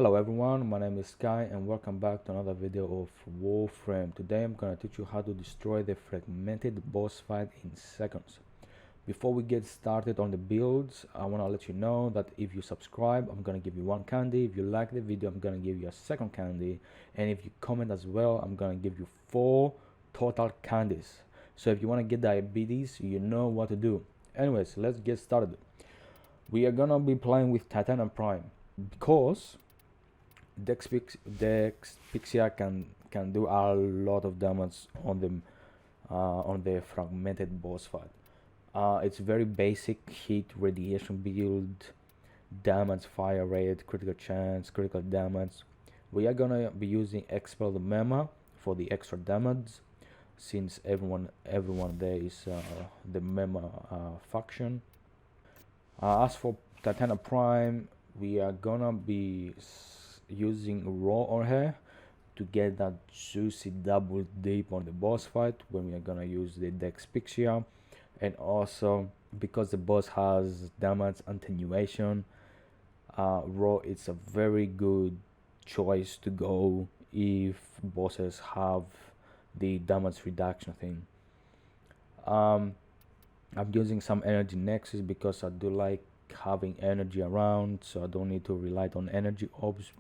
Hello everyone, my name is Skye and welcome back to another video of Warframe. Today I'm gonna teach you how to destroy the fragmented boss fight in seconds. Before we get started on the builds, I wanna let you know that if you subscribe, I'm gonna give you one candy. If you like the video, I'm gonna give you a second candy. And if you comment as well, I'm gonna give you 4 total candies. So if you wanna get diabetes, you know what to do. Anyways, let's get started. We are gonna be playing with Titanium Prime because Dexpixia can do a lot of damage on the fragmented boss fight. It's very basic heat radiation build, damage, fire rate, critical chance, critical damage. We are gonna be using Expel the Mema for the extra damage, since everyone there is the Mema faction. As for Titanium Prime, we are gonna be using raw on her to get that juicy double dip on the boss fight when we are gonna use the Dexpixia. And also because the boss has damage attenuation, raw is a very good choice to go if bosses have the damage reduction thing. I'm using some energy nexus because I do like having energy around, so I don't need to rely on energy orbs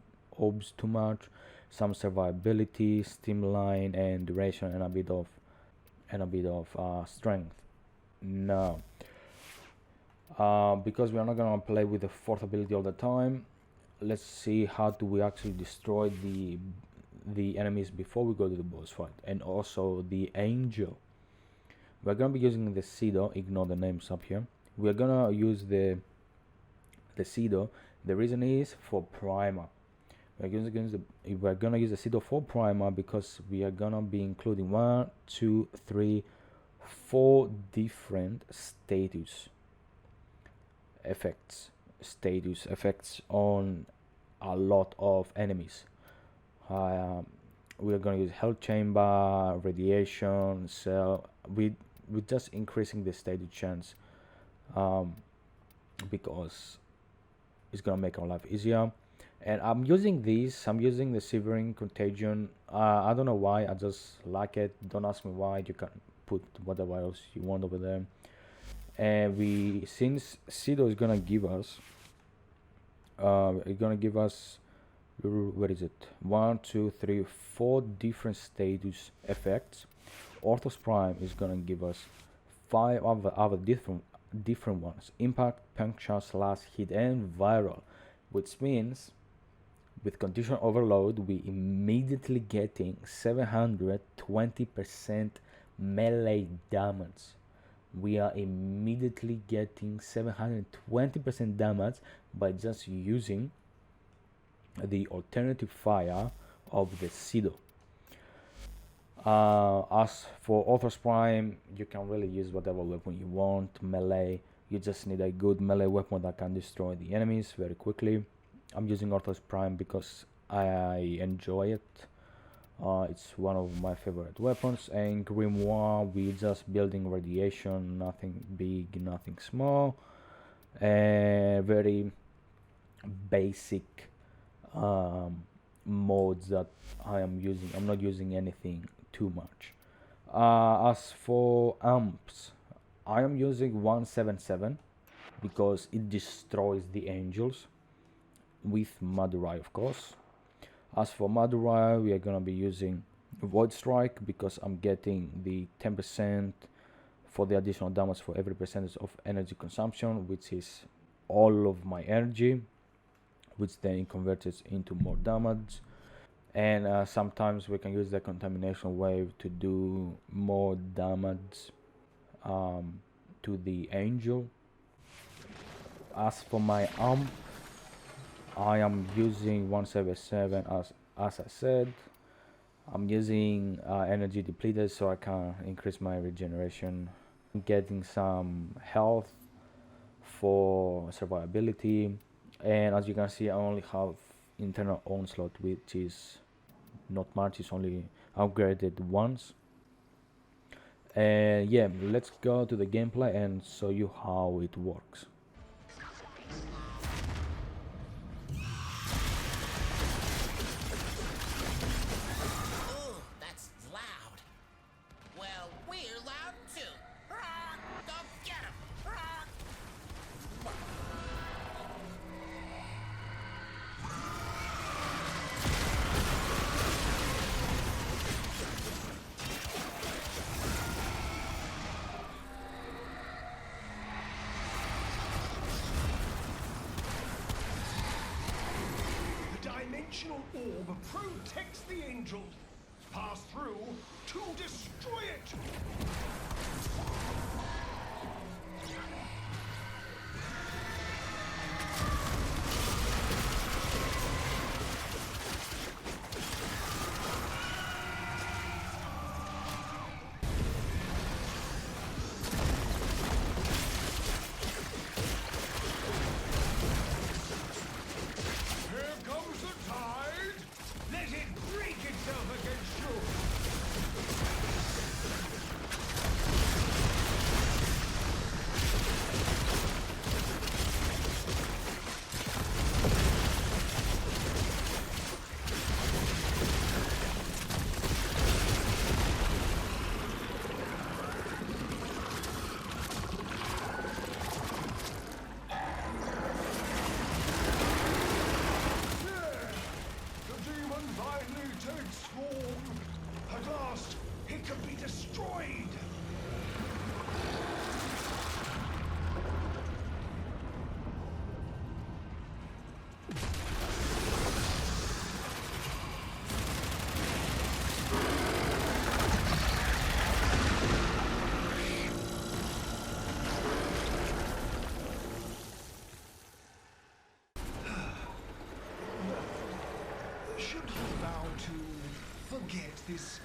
too much. Some survivability, streamline, and duration, and a bit of strength. Now, because we are not gonna play with the fourth ability all the time, let's see how do we actually destroy the enemies before we go to the boss fight, and also the angel. We're gonna be using the Sido. Ignore the names up here. We're gonna use the Sido. The reason is for primer. We're gonna use the Sido for primer because we are gonna be including 1, 2, 3, 4 different status effects on a lot of enemies. We are gonna use health chamber, radiation, cell. We're just increasing the status chance because it's gonna make our life easier. And I'm using the Severing Contagion. I don't know why, I just like it. Don't ask me why. You can put whatever else you want over there. And since Sido is gonna give us where is it, 1, 2, 3, 4 different status effects. Orthos Prime is gonna give us 5 other different ones: impact, puncture, slash, hit, and viral, which means with condition overload we immediately getting 720% melee damage. We are immediately getting 720% damage by just using the alternative fire of the Sido. As for Orthos Prime, you can really use whatever weapon you want. Melee, you just need a good melee weapon that can destroy the enemies very quickly. I'm using Orthos Prime because I enjoy it. It's one of my favorite weapons. And Grimoire, we just building radiation, nothing big, nothing small, and very basic modes that I am using. I'm not using anything too much. As for amps, I am using 177 because it destroys the angels, with Madurai of course. As for Madurai, we are gonna be using Void Strike because I'm getting the 10% for the additional damage for every percentage of energy consumption, which is all of my energy, which then converts into more damage. And sometimes we can use the contamination wave to do more damage to the angel. As for my amp, I am using 177 as I said. I'm using energy depleted so I can increase my regeneration. I'm getting some health for survivability, and as you can see I only have internal onslaught, which is not much. It's only upgraded once. And yeah, let's go to the gameplay and show you how it works. dimensional orb protects the angel. Pass through to destroy it! At last, it can be destroyed! Should he vow to forget this?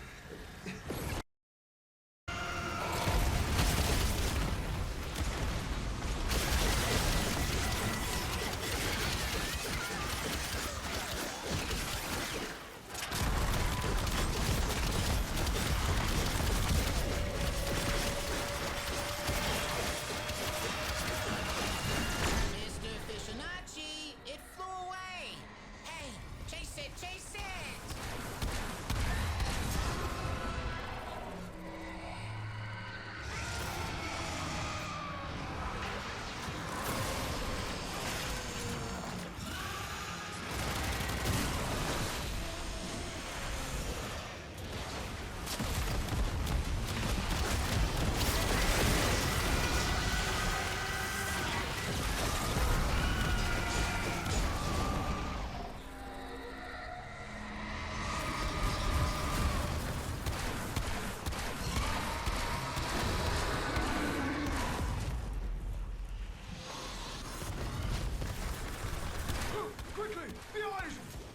Quickly! The eyes!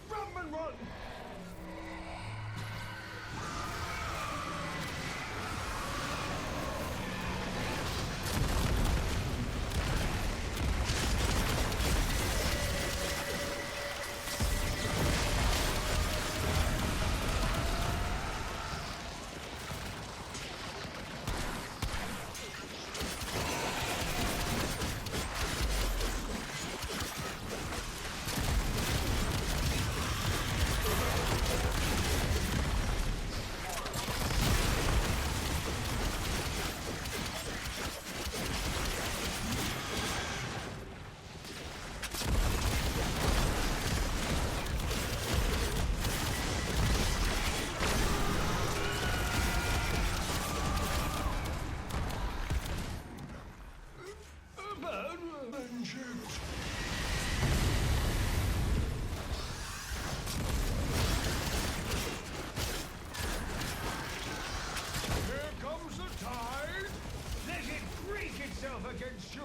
Run and run! Against you!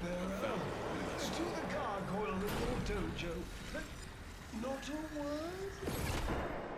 Bearer, to the gargoyle in your dojo. Not a word?